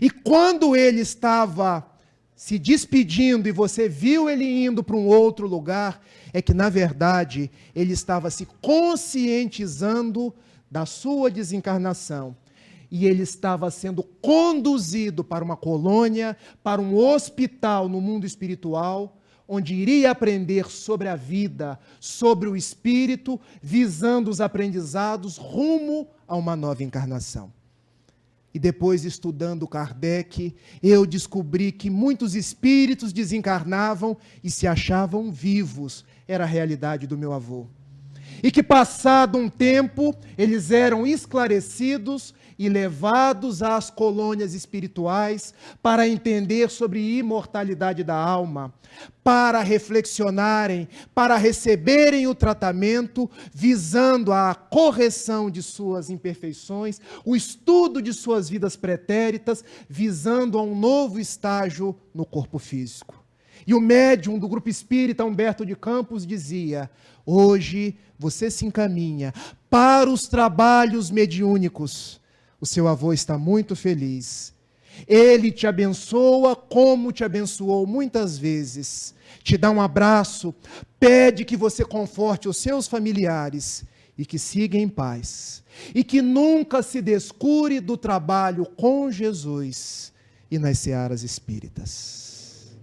E quando ele estava se despedindo e você viu ele indo para um outro lugar, é que na verdade ele estava se conscientizando da sua desencarnação. E ele estava sendo conduzido para uma colônia, para um hospital no mundo espiritual, onde iria aprender sobre a vida, sobre o espírito, visando os aprendizados rumo a uma nova encarnação. E depois, estudando Kardec, eu descobri que muitos espíritos desencarnavam e se achavam vivos. Era a realidade do meu avô. E que, passado um tempo, eles eram esclarecidos e levados às colônias espirituais para entender sobre a imortalidade da alma, para reflexionarem, para receberem o tratamento, visando a correção de suas imperfeições, o estudo de suas vidas pretéritas, visando a um novo estágio no corpo físico. E o médium do grupo espírita Humberto de Campos dizia, hoje você se encaminha para os trabalhos mediúnicos, O seu avô está muito feliz. Ele te abençoa como te abençoou muitas vezes. Te dá um abraço, pede que você conforte os seus familiares e que siga em paz. E que nunca se descure do trabalho com Jesus e nas searas espíritas.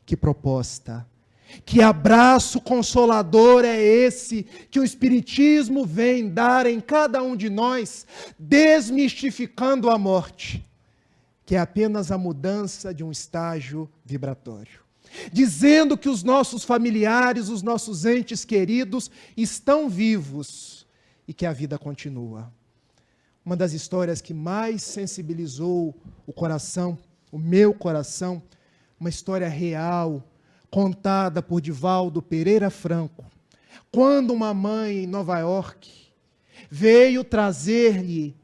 Que proposta! Que abraço consolador é esse que o Espiritismo vem dar em cada um de nós, desmistificando a morte, que é apenas a mudança de um estágio vibratório. Dizendo que os nossos familiares, os nossos entes queridos estão vivos e que a vida continua. Uma das histórias que mais sensibilizou o coração, o meu coração, uma história real, contada por Divaldo Pereira Franco, quando uma mãe em Nova York veio trazer-lhe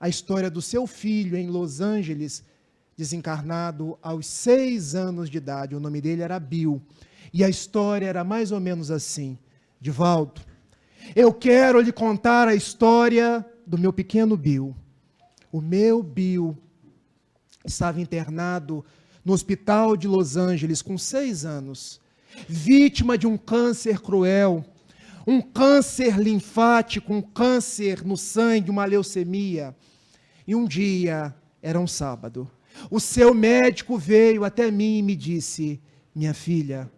a história do seu filho em Los Angeles, desencarnado aos 6 anos de idade. O nome dele era Bill. E a história era mais ou menos assim: Divaldo, eu quero lhe contar a história do meu pequeno Bill. O meu Bill estava internado no hospital de Los Angeles com 6 anos, vítima de um câncer cruel, um câncer linfático, um câncer no sangue, uma leucemia. E um dia, era um sábado, o seu médico veio até mim e me disse: minha filha,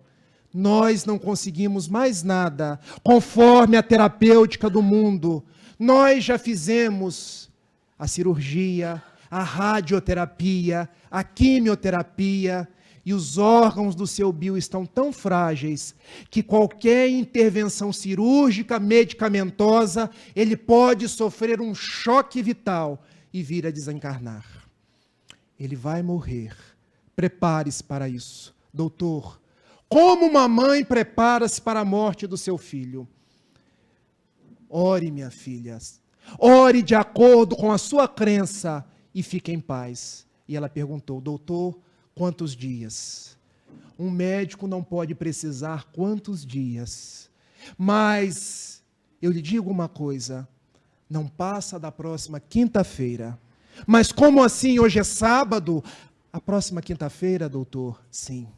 nós não conseguimos mais nada conforme a terapêutica do mundo. Nós já fizemos a cirurgia, a radioterapia, a quimioterapia, e os órgãos do seu Bill estão tão frágeis que qualquer intervenção cirúrgica, medicamentosa, ele pode sofrer um choque vital e vir a desencarnar. Ele vai morrer. Prepare-se para isso. Doutor, como uma mãe prepara-se para a morte do seu filho? Ore, minha filha. Ore de acordo com a sua crença e fique em paz. E ela perguntou: doutor, quantos dias? Um médico não pode precisar quantos dias. Mas eu lhe digo uma coisa: não passa da próxima quinta-feira. Mas como assim? Hoje é sábado? A próxima quinta-feira, doutor? Sim.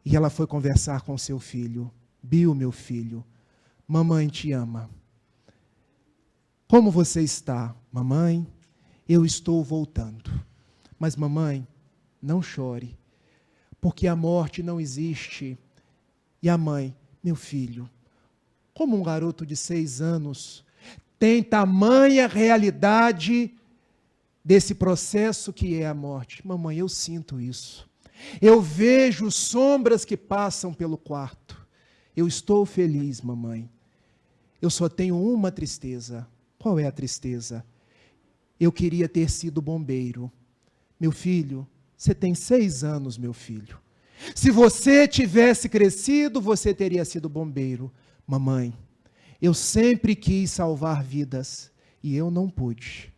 E ela foi conversar com seu filho. Bill, meu filho, mamãe te ama. Como você está? Mamãe, eu estou voltando. Mas mamãe, não chore, porque a morte não existe. E a mãe: meu filho, como um garoto de 6 anos tem tamanha realidade desse processo que é a morte? Mamãe, eu sinto isso. Eu vejo sombras que passam pelo quarto. Eu estou feliz, mamãe. Eu só tenho uma tristeza. Qual é a tristeza? Eu queria ter sido bombeiro. Meu filho, você tem 6 anos, meu filho. Se você tivesse crescido, você teria sido bombeiro. Mamãe, eu sempre quis salvar vidas e eu não pude.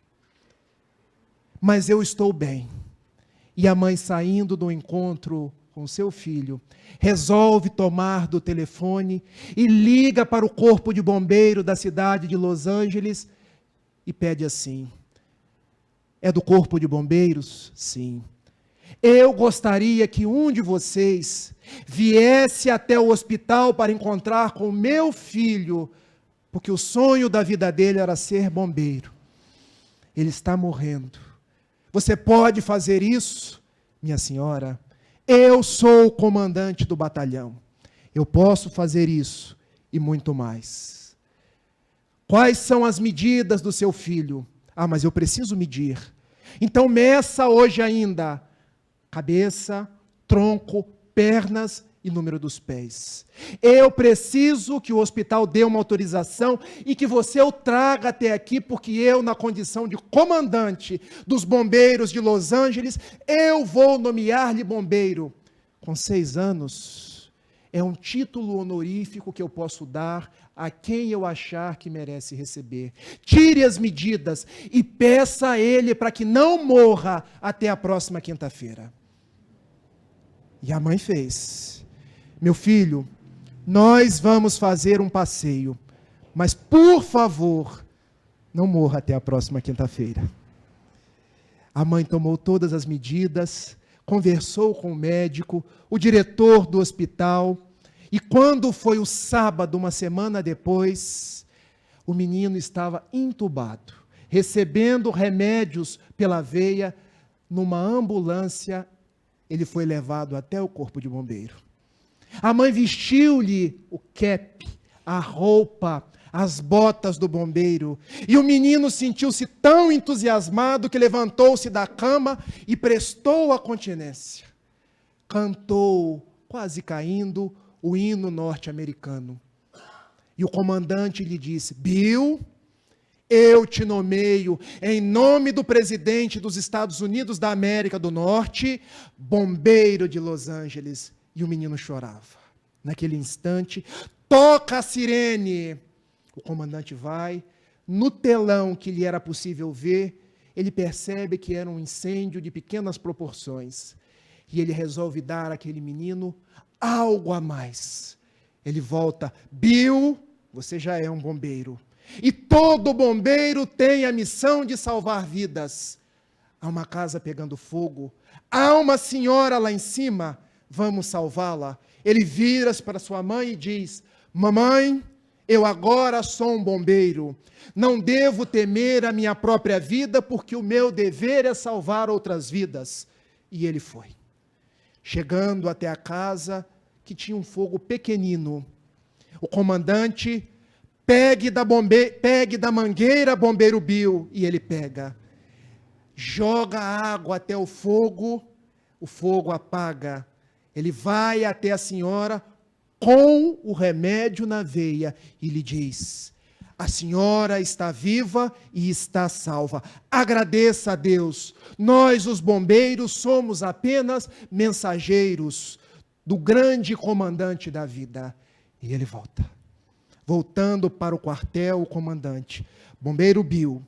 Mas eu estou bem. E a mãe, saindo do encontro com seu filho, resolve tomar do telefone e liga para o corpo de bombeiro da cidade de Los Angeles e pede assim: é do corpo de bombeiros? Sim. Eu gostaria que um de vocês viesse até o hospital para encontrar com meu filho, porque o sonho da vida dele era ser bombeiro. Ele está morrendo. Você pode fazer isso? Minha senhora, eu sou o comandante do batalhão. Eu posso fazer isso e muito mais. Quais são as medidas do seu filho? Ah, mas eu preciso medir. Então meça hoje ainda cabeça, tronco, pernas e número dos pés. Eu preciso que o hospital dê uma autorização e que você o traga até aqui, porque eu, na condição de comandante dos bombeiros de Los Angeles, eu vou nomear-lhe bombeiro. Com 6 anos, é um título honorífico que eu posso dar a quem eu achar que merece receber. Tire as medidas e peça a ele para que não morra até a próxima quinta-feira. E a mãe fez. Meu filho, nós vamos fazer um passeio, mas por favor, não morra até a próxima quinta-feira. A mãe tomou todas as medidas, conversou com o médico, o diretor do hospital, e quando foi o sábado, uma semana depois, o menino estava entubado, recebendo remédios pela veia. Numa ambulância, ele foi levado até o corpo de bombeiro. A mãe vestiu-lhe o cap, a roupa, as botas do bombeiro, e o menino sentiu-se tão entusiasmado que levantou-se da cama e prestou a continência. Cantou, quase caindo, o hino norte-americano. E o comandante lhe disse: Bill, eu te nomeio, em nome do presidente dos Estados Unidos da América do Norte, bombeiro de Los Angeles. E o menino chorava. Naquele instante, toca a sirene. O comandante vai, no telão que lhe era possível ver, ele percebe que era um incêndio de pequenas proporções. E ele resolve dar àquele menino algo a mais. Ele volta: Bill, você já é um bombeiro. E todo bombeiro tem a missão de salvar vidas. Há uma casa pegando fogo, há uma senhora lá em cima, vamos salvá-la. Ele vira-se para sua mãe e diz: Mamãe, eu agora sou um bombeiro. Não devo temer a minha própria vida, porque o meu dever é salvar outras vidas. E ele foi. Chegando até a casa, que tinha um fogo pequenino, o comandante: pegue da mangueira, bombeiro Bill. E ele pega. Joga água até o fogo apaga. Ele vai até a senhora com o remédio na veia e lhe diz: a senhora está viva e está salva. Agradeça a Deus. Nós, os bombeiros, somos apenas mensageiros do grande comandante da vida. E ele volta. Voltando para o quartel, o comandante: bombeiro Bill,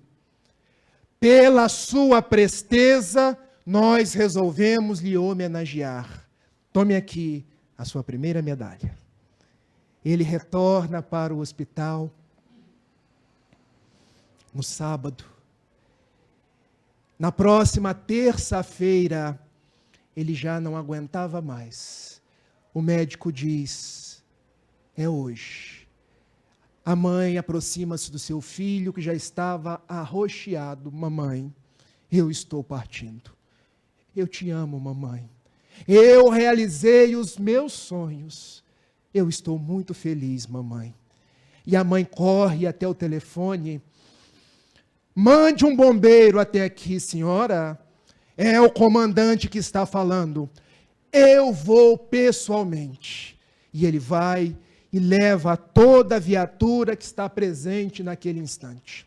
pela sua presteza, nós resolvemos lhe homenagear. Tome aqui a sua primeira medalha. Ele retorna para o hospital no sábado. Na próxima terça-feira, ele já não aguentava mais. O médico diz: é hoje. A mãe aproxima-se do seu filho, que já estava arroxeado. Mamãe, eu estou partindo. Eu te amo, mamãe. Eu realizei os meus sonhos. Eu estou muito feliz, mamãe. E a mãe corre até o telefone. Mande um bombeiro até aqui, senhora. É o comandante que está falando. Eu vou pessoalmente. E ele vai e leva toda a viatura que está presente naquele instante.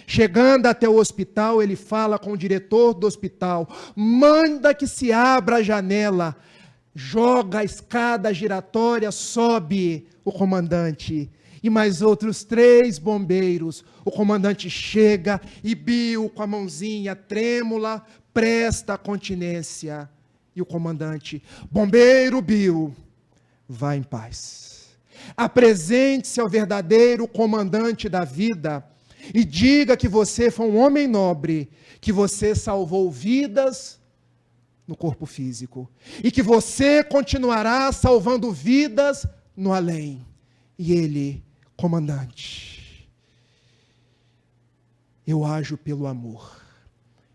Chegando até o hospital, ele fala com o diretor do hospital: manda que se abra a janela. Joga a escada giratória, sobe o comandante e mais outros 3 bombeiros. O comandante chega e Bill, com a mãozinha trêmula, presta a continência. E o comandante: bombeiro Bill, vá em paz. Apresente-se ao verdadeiro comandante da vida e diga que você foi um homem nobre, que você salvou vidas no corpo físico e que você continuará salvando vidas no além. E ele: comandante, eu ajo pelo amor.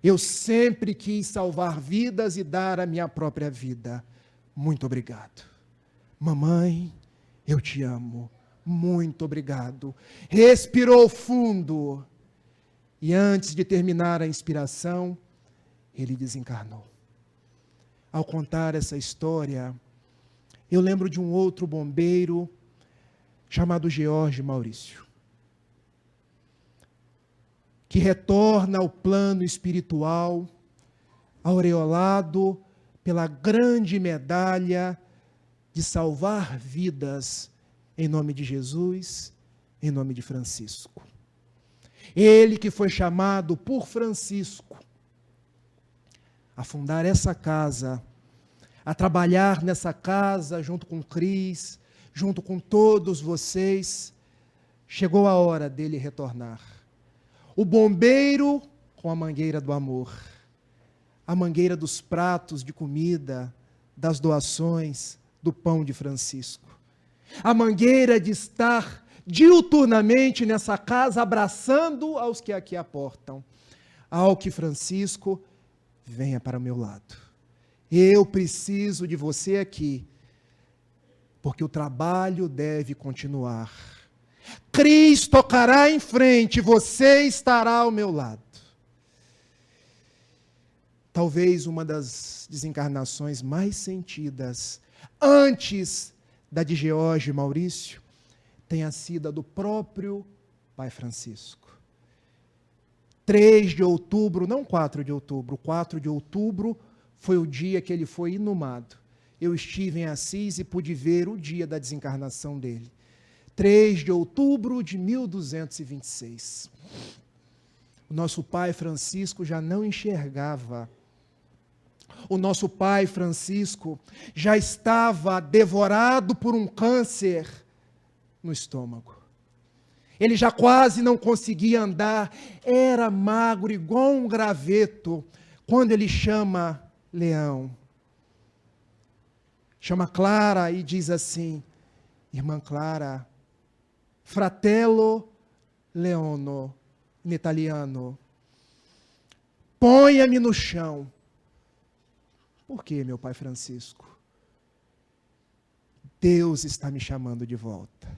Eu sempre quis salvar vidas e dar a minha própria vida. Muito obrigado. Mamãe, eu te amo. Muito obrigado. Respirou fundo. E antes de terminar a inspiração, ele desencarnou. Ao contar essa história, eu lembro de um outro bombeiro chamado George Maurício, que retorna ao plano espiritual, aureolado pela grande medalha de salvar vidas em nome de Jesus, em nome de Francisco. Ele que foi chamado por Francisco a fundar essa casa, a trabalhar nessa casa junto com Cris, junto com todos vocês, chegou a hora dele retornar. O bombeiro com a mangueira do amor, a mangueira dos pratos de comida, das doações, do pão de Francisco. A mangueira de estar diuturnamente nessa casa, abraçando aos que aqui aportam. Ao que Francisco, venha para o meu lado. Eu preciso de você aqui, porque o trabalho deve continuar. Cristo tocará em frente, você estará ao meu lado. Talvez uma das desencarnações mais sentidas, antes da de George Maurício, tenha sido a do próprio Pai Francisco. 3 de outubro, não 4 de outubro, 4 de outubro foi o dia que ele foi inumado. Eu estive em Assis e pude ver o dia da desencarnação dele. 3 de outubro de 1226. O nosso Pai Francisco já não enxergava. O nosso Pai Francisco já estava devorado por um câncer no estômago. Ele já quase não conseguia andar, era magro igual um graveto, quando ele chama Leão. Chama Clara e diz assim: irmã Clara, fratello Leono, em italiano, ponha-me no chão. Por que, meu Pai Francisco? Deus está me chamando de volta.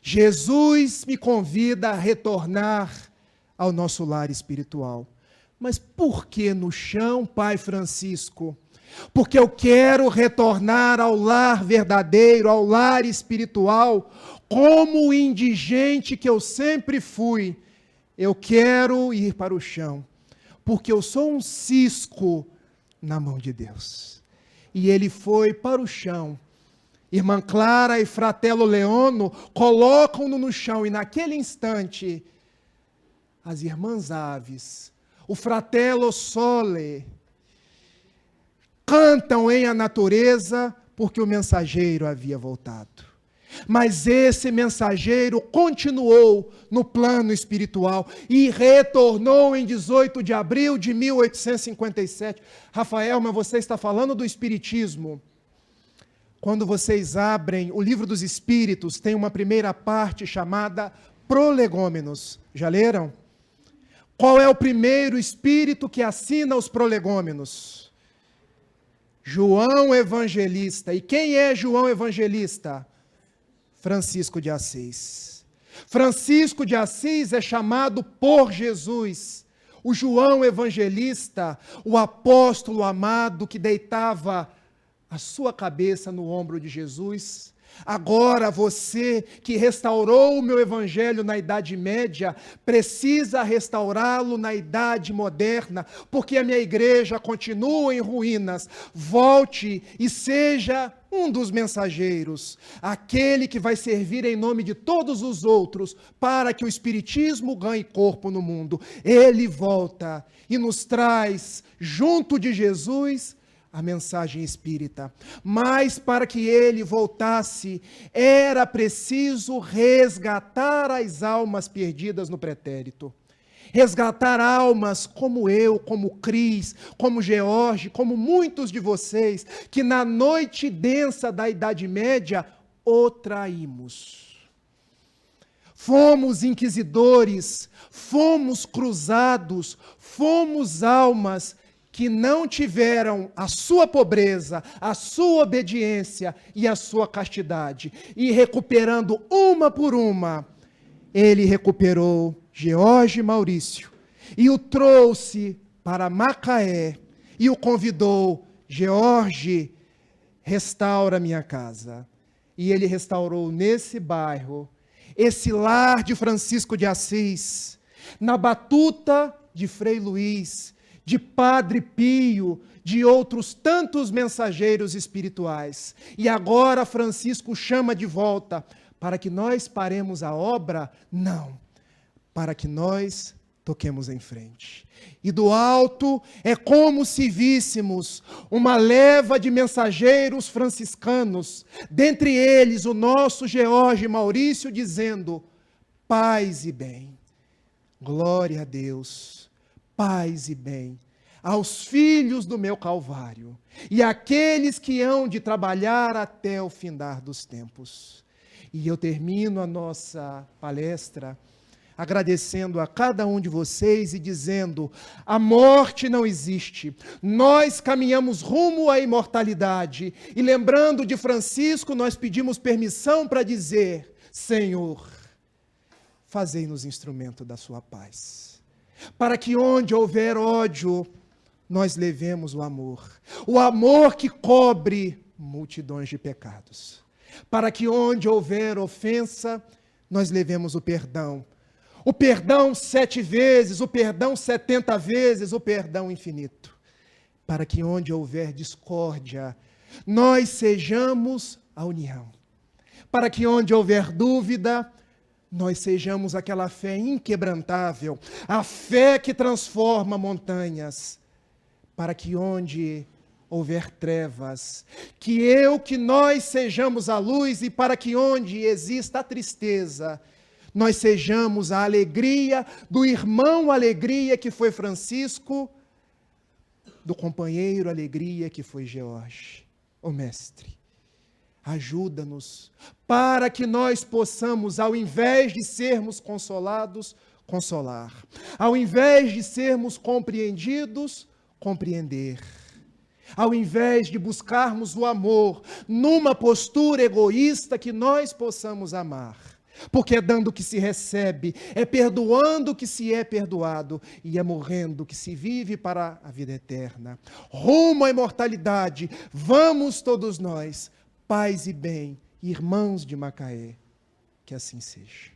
Jesus me convida a retornar ao nosso lar espiritual. Mas por que no chão, Pai Francisco? Porque eu quero retornar ao lar verdadeiro, ao lar espiritual, como o indigente que eu sempre fui. Eu quero ir para o chão, porque eu sou um cisco na mão de Deus. E ele foi para o chão. Irmã Clara e fratello Leono colocam-no no chão, e naquele instante, as irmãs aves, o fratello Sole, cantam em a natureza, porque o mensageiro havia voltado. Mas esse mensageiro continuou no plano espiritual e retornou em 18 de abril de 1857. Rafael, mas você está falando do Espiritismo. Quando vocês abrem o Livro dos Espíritos, tem uma primeira parte chamada Prolegômenos. Já leram? Qual é o primeiro espírito que assina os prolegômenos? João Evangelista. E quem é João Evangelista? Francisco de Assis. Francisco de Assis é chamado por Jesus o João Evangelista, o apóstolo amado que deitava a sua cabeça no ombro de Jesus. Agora você que restaurou o meu evangelho na Idade Média, precisa restaurá-lo na Idade Moderna, porque a minha igreja continua em ruínas. Volte e seja um dos mensageiros, aquele que vai servir em nome de todos os outros, para que o Espiritismo ganhe corpo no mundo. Ele volta e nos traz, junto de Jesus, a mensagem espírita. Mas para que ele voltasse, era preciso resgatar as almas perdidas no pretérito. Resgatar almas como eu, como Cris, como George, como muitos de vocês, que na noite densa da Idade Média o traímos. Fomos inquisidores, fomos cruzados, fomos almas que não tiveram a sua pobreza, a sua obediência e a sua castidade. E recuperando uma por uma, ele recuperou George Maurício e o trouxe para Macaé e o convidou: George, restaura minha casa. E ele restaurou nesse bairro, esse lar de Francisco de Assis, na batuta de Frei Luís, de Padre Pio, de outros tantos mensageiros espirituais. E agora Francisco chama de volta, para que nós paremos a obra? Não, para que nós toquemos em frente. E do alto é como se víssemos uma leva de mensageiros franciscanos, dentre eles o nosso George Maurício, dizendo: paz e bem. Glória a Deus, paz e bem aos filhos do meu Calvário e àqueles que hão de trabalhar até o findar dos tempos. E eu termino a nossa palestra agradecendo a cada um de vocês e dizendo: a morte não existe, nós caminhamos rumo à imortalidade. E lembrando de Francisco, nós pedimos permissão para dizer: Senhor, fazei-nos instrumento da sua paz, para que onde houver ódio, nós levemos o amor que cobre multidões de pecados, para que onde houver ofensa, nós levemos o perdão 7 vezes, o perdão 70 vezes, o perdão infinito, para que onde houver discórdia, nós sejamos a união, para que onde houver dúvida, nós sejamos aquela fé inquebrantável, a fé que transforma montanhas, para que onde houver trevas, que nós sejamos a luz, e para que onde exista a tristeza, nós sejamos a alegria do irmão alegria que foi Francisco, do companheiro alegria que foi George. Ó Mestre, ajuda-nos para que nós possamos, ao invés de sermos consolados, consolar, ao invés de sermos compreendidos, compreender, ao invés de buscarmos o amor numa postura egoísta, que nós possamos amar, porque é dando que se recebe, é perdoando que se é perdoado, e é morrendo que se vive para a vida eterna. Rumo à imortalidade, vamos todos nós, paz e bem, irmãos de Macaé, que assim seja.